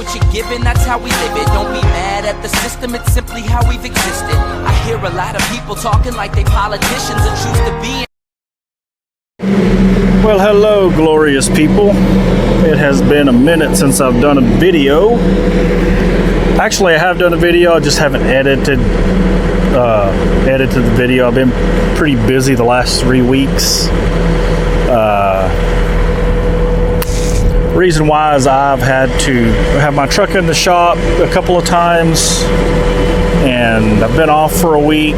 what you're given, that's how we live it. Don't be mad at the system, it's simply how we've existed. I hear a lot of people talking like they politicians and choose to be. Well, hello, glorious people. It has been a minute since I've done a video. Actually, I have done a video, I just haven't edited the video. I've been pretty busy the last 3 weeks. Reason why is I've had to have my truck in the shop a couple of times, and I've been off for a week.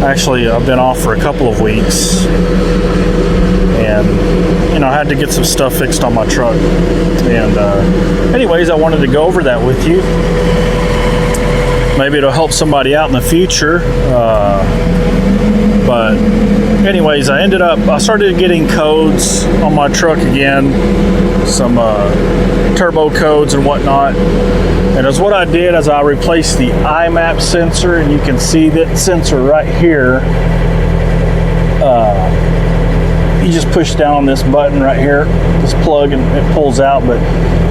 Actually, I've been off for a couple of weeks, and I had to get some stuff fixed on my truck. And anyways, I wanted to go over that with you. Maybe it'll help somebody out in the future. But anyways, I started getting codes on my truck again, some turbo codes and whatnot. And as what I did is I replaced the IMAP sensor, and you can see that sensor right here. You just push down on this button right here, this plug, and it pulls out. But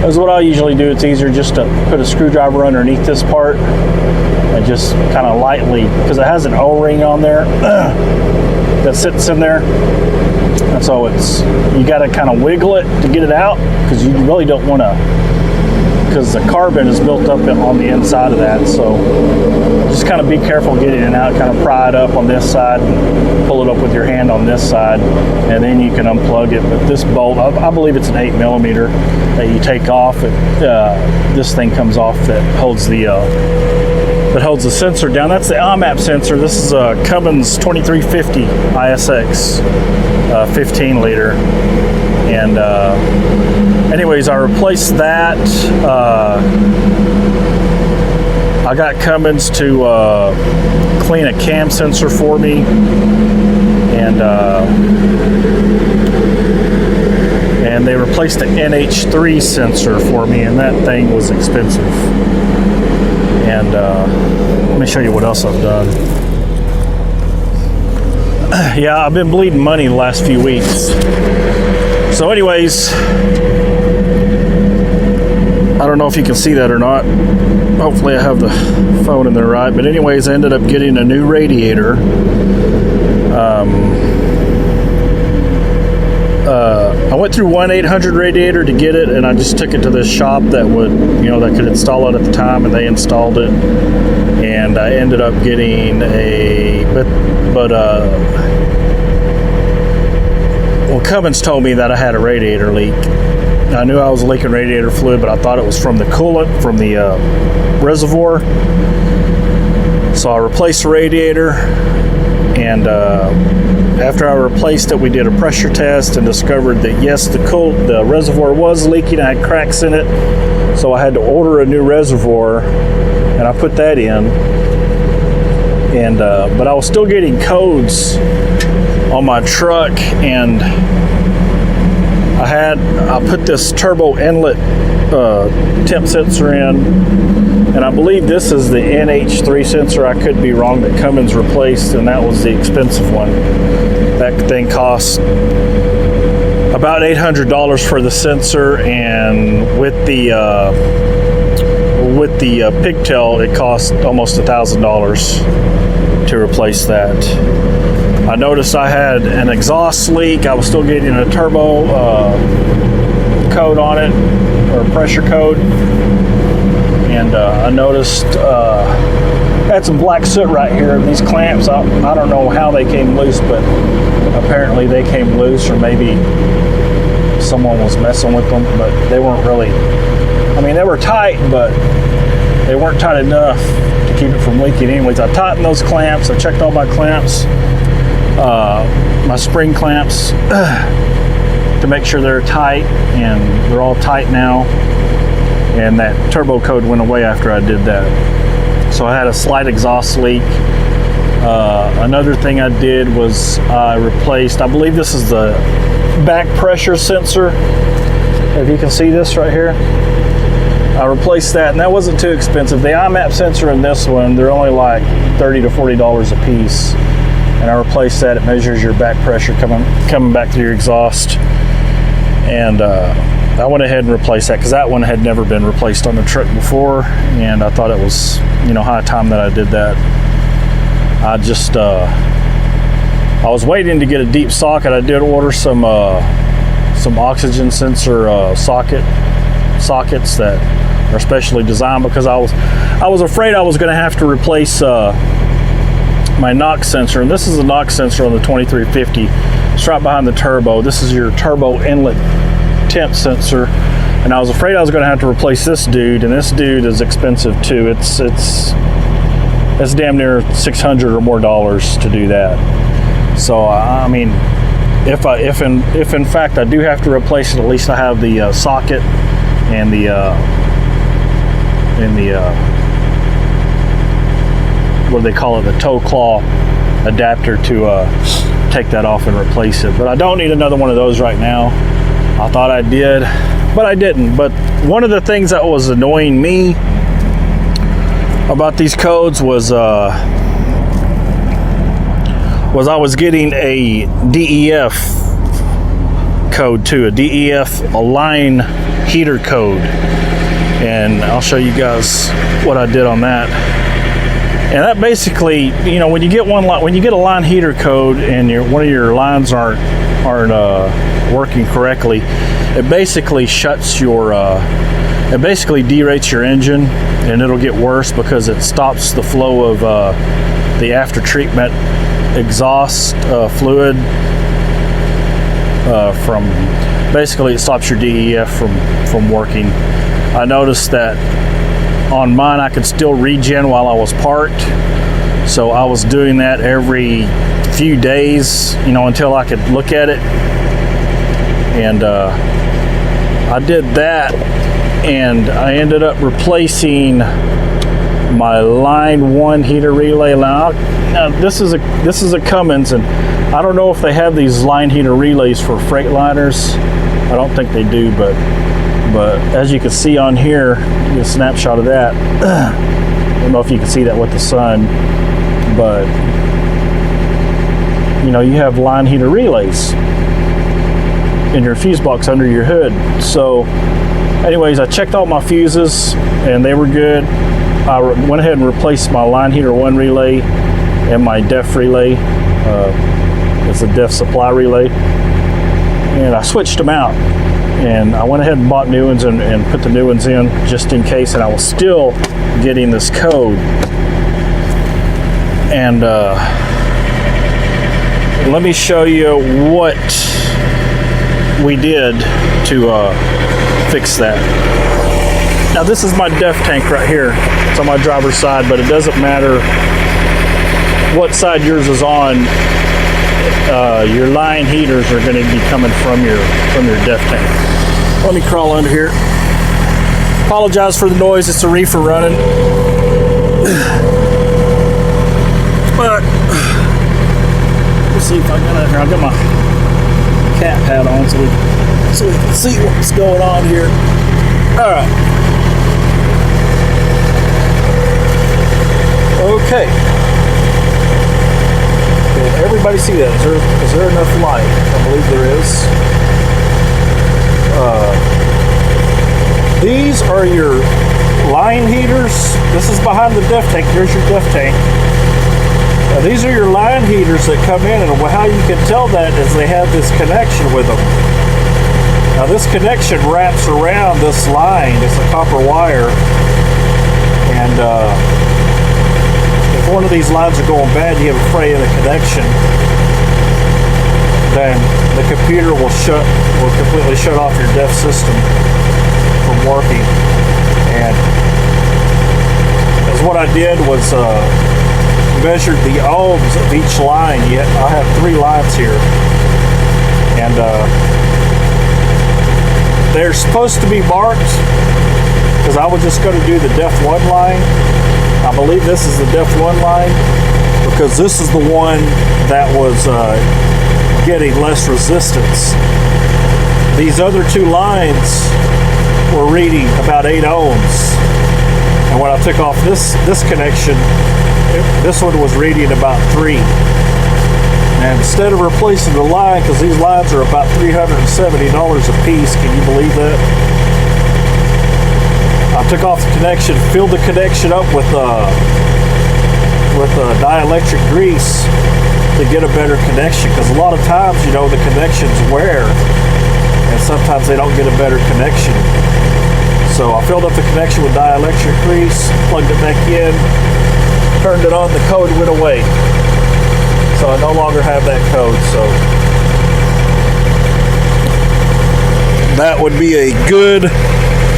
as what I usually do, it's easier just to put a screwdriver underneath this part and just kind of lightly, because it has an O-ring on there that sits in there. And so you got to kind of wiggle it to get it out, because you really don't want to, because the carbon is built up on the inside of that. So just kind of be careful getting it out. Kind of pry it up on this side, pull it up with your hand on this side, and then you can unplug it. But this bolt, I believe it's an 8mm that you take off. This thing comes off that holds the sensor down. That's the IMAP sensor. This is a Cummins 2350 ISX 15 liter. And anyways, I replaced that. I got Cummins to clean a cam sensor for me, and they replaced the NH3 sensor for me, and that thing was expensive. And let me show you what else I've done. Yeah, I've been bleeding money the last few weeks. So anyways, I don't know if you can see that or not. Hopefully I have the phone in there right. But anyways, I ended up getting a new radiator. I went through 1-800-Radiator to get it, and I just took it to this shop that that could install it at the time, and they installed it. And I ended up getting well, Cummins told me that I had a radiator leak. I knew I was leaking radiator fluid, but I thought it was from the coolant, from the reservoir. So I replaced the radiator, and after I replaced it, we did a pressure test and discovered that yes, the reservoir was leaking. I had cracks in it, so I had to order a new reservoir, and I put that in. And but I was still getting codes on my truck, and I put this turbo inlet temp sensor in, and I believe this is the NH3 sensor. I could be wrong, that Cummins replaced, and that was the expensive one. That thing cost about $800 for the sensor, and with the pigtail, it cost almost $1,000 to replace that. I noticed I had an exhaust leak. I was still getting a turbo code on it, or a pressure code, and I noticed I had some black soot right here. These clamps, I don't know how they came loose, but apparently they came loose, or maybe someone was messing with them, but they weren't really, they were tight, but they weren't tight enough to keep it from leaking. Anyways, I tightened those clamps. I checked all my clamps, my spring clamps, to make sure they're tight, and they're all tight now. And that turbo code went away after I did that. So I had a slight exhaust leak. Another thing I did was I replaced, I believe this is the back pressure sensor. If you can see this right here, I replaced that, and that wasn't too expensive. The IMAP sensor and this one, they're only like $30 to $40 a piece. And I replaced that. It measures your back pressure coming back through your exhaust. And I went ahead and replaced that because that one had never been replaced on the truck before, and I thought it was, you know, high time that I did that. I just I was waiting to get a deep socket. I did order some oxygen sensor sockets that are specially designed because I was afraid I was going to have to replace my NOx sensor, and this is a NOx sensor on the 2350. It's right behind the turbo. This is your turbo inlet temp sensor, and I was afraid I was going to have to replace this dude, and this dude is expensive too. It's damn near $600 or more to do that. So I mean, if in fact I do have to replace it, at least I have the socket and the what do they call it, the toe claw adapter to take that off and replace it. But I don't need another one of those right now. I thought I did, but I didn't. But one of the things that was annoying me about these codes was I was getting a DEF code too, a DEF, a line heater code, and I'll show you guys what I did on that. And that basically, you know, when you get a line heater code and one of your lines aren't working correctly, it basically shuts your it basically derates your engine, and it'll get worse because it stops the flow of the after treatment exhaust fluid from, basically it stops your DEF from working. I noticed that on mine I could still regen while I was parked, so I was doing that every few days, you know, until I could look at it. And I did that, and I ended up replacing my line 1 heater relay. Now this is a Cummins, and I don't know if they have these line heater relays for Freightliners. I don't think they do, but as you can see on here, get a snapshot of that. I don't know if you can see that with the sun, but you know, you have line heater relays in your fuse box under your hood. So anyways, I checked all my fuses and they were good. I went ahead and replaced my line heater 1 relay and my DEF relay. It's a DEF supply relay, and I switched them out, and I went ahead and bought new ones and put the new ones in just in case, and I was still getting this code. And let me show you what we did to fix that. Now this is my DEF tank right here. It's on my driver's side, but it doesn't matter what side yours is on. Your line heaters are going to be coming from your DEF tank. Let me crawl under here. Apologize for the noise. It's a reefer running. But let's see if I got it here. I'll get my cat hat on so we can see what's going on here. All right. Okay. Can everybody see that? Is there enough light? I believe there is. These are your line heaters. This is behind the DEF tank. Here's your DEF tank. Now, these are your line heaters that come in, and how you can tell that is they have this connection with them. Now this connection wraps around this line. It's a copper wire, and if one of these lines are going bad, you have a fray in the connection, then the computer will completely shut off your DEF system from working. And what I did was measured the ohms of each line. I have 3 lines here, and they're supposed to be marked because I was just going to do the DEF 1 line. I believe this is the DEF 1 line because this is the one that was getting less resistance. These other 2 lines were reading about 8 ohms, and when I took off this connection, this one was reading about 3. And instead of replacing the line, because these lines are about $370 a piece, can you believe that? I took off the connection, filled the connection up with dielectric grease to get a better connection, because a lot of times, you know, the connections wear and sometimes they don't get a better connection. So I filled up the connection with dielectric grease, plugged it back in, turned it on, the code went away. So I no longer have that code. So that would be a good.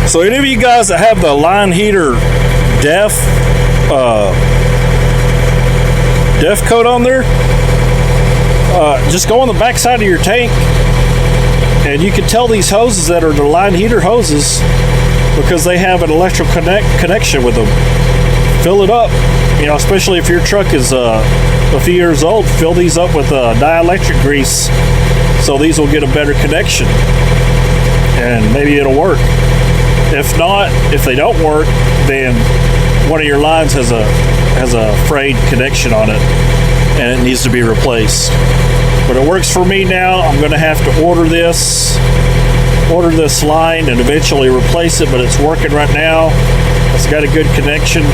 So any of you guys that have the line heater DEF code on there, just go on the back side of your tank and you can tell these hoses that are the line heater hoses because they have an electrical connection with them. Fill it up, you know, especially if your truck is a few years old, fill these up with dielectric grease so these will get a better connection and maybe it'll work. If not, if they don't work, then one of your lines has a frayed connection on it and it needs to be replaced. But it works for me now. I'm going to have to order this line and eventually replace it, but it's working right now. It's got a good connection.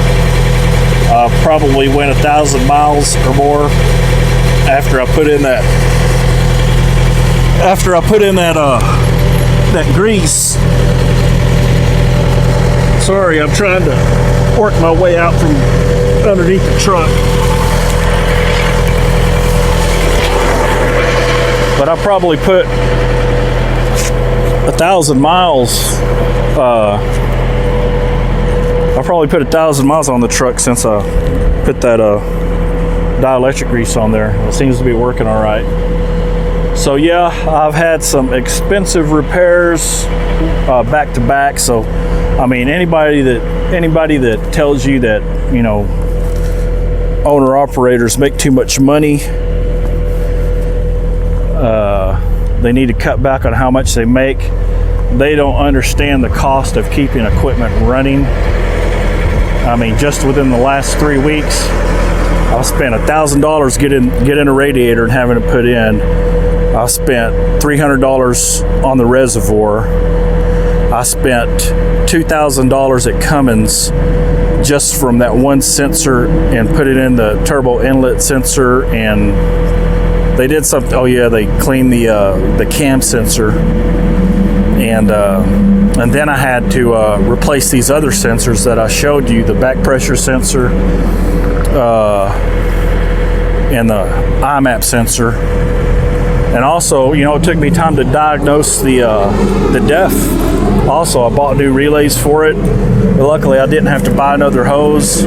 Probably went 1,000 miles or more after I put in that that grease. Sorry, I'm trying to work my way out from underneath the truck. But I probably put 1,000 miles. I probably put 1,000 miles on the truck since I put that dielectric grease on there. It seems to be working all right. So yeah, I've had some expensive repairs back to back. So I mean, anybody that tells you that, you know, owner operators make too much money, they need to cut back on how much they make. They don't understand the cost of keeping equipment running. I mean, just within the last 3 weeks, I spent $1,000 getting a radiator and having it put in. I spent $300 on the reservoir. I spent $2,000 at Cummins just from that one sensor and put it in the turbo inlet sensor, and they did something. Oh yeah, they cleaned the cam sensor, and then I had to replace these other sensors that I showed you, the back pressure sensor and the IMAP sensor. And also, you know, it took me time to diagnose the DEF. Also, I bought new relays for it. But luckily, I didn't have to buy another hose.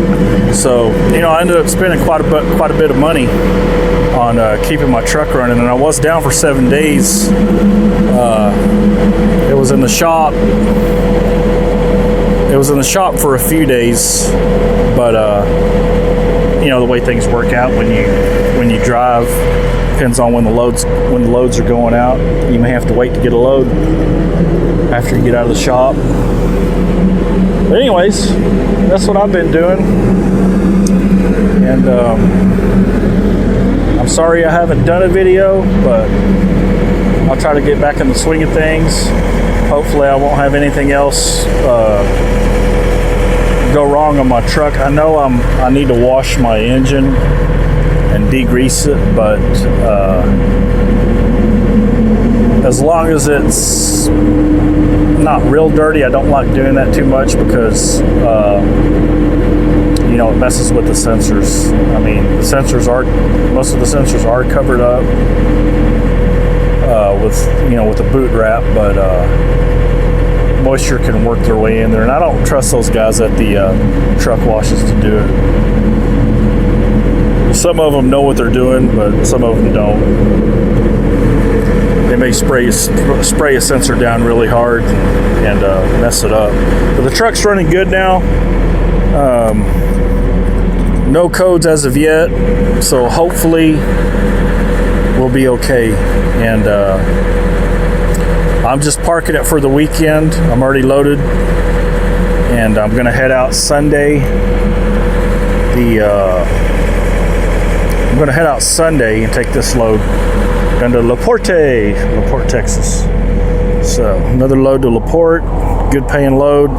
So, you know, I ended up spending quite a bit of money on keeping my truck running. And I was down for 7 days. It was in the shop. It was in the shop for a few days, but you know, the way things work out when you drive depends on when the loads are going out. You may have to wait to get a load after you get out of the shop. But anyways, that's what I've been doing, and I'm sorry I haven't done a video, but I'll try to get back in the swing of things. Hopefully I won't have anything else go wrong on my truck. I know I need to wash my engine and degrease it, but as long as it's not real dirty, I don't like doing that too much because you know, it messes with the sensors. I mean, most of the sensors are covered up with the boot wrap, but moisture can work their way in there, and I don't trust those guys at the truck washes to do it. Some of them know what they're doing, but some of them don't. They may spray a sensor down really hard and mess it up. But the truck's running good now. No codes as of yet, so hopefully we'll be okay. And I'm just parking it for the weekend. I'm already loaded, and I'm gonna head out Sunday. I'm going to head out Sunday and take this load down to LaPorte, Texas. So another load to LaPorte, good paying load,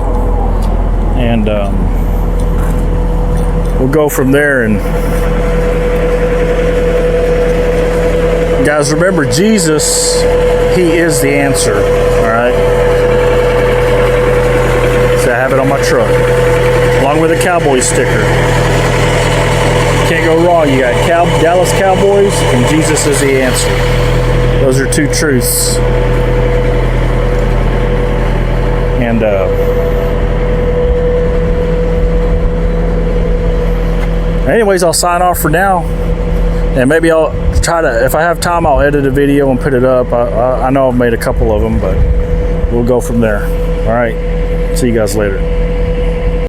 and we'll go from there. And guys, remember, Jesus, he is the answer. All right. So I have it on my truck, along with a cowboy sticker. Can't go wrong. You got Dallas Cowboys and Jesus is the answer. Those are two truths. And anyways, I'll sign off for now, and maybe I'll try to, if I have time, I'll edit a video and put it up. I know I've made a couple of them, but we'll go from there. All right, see you guys later.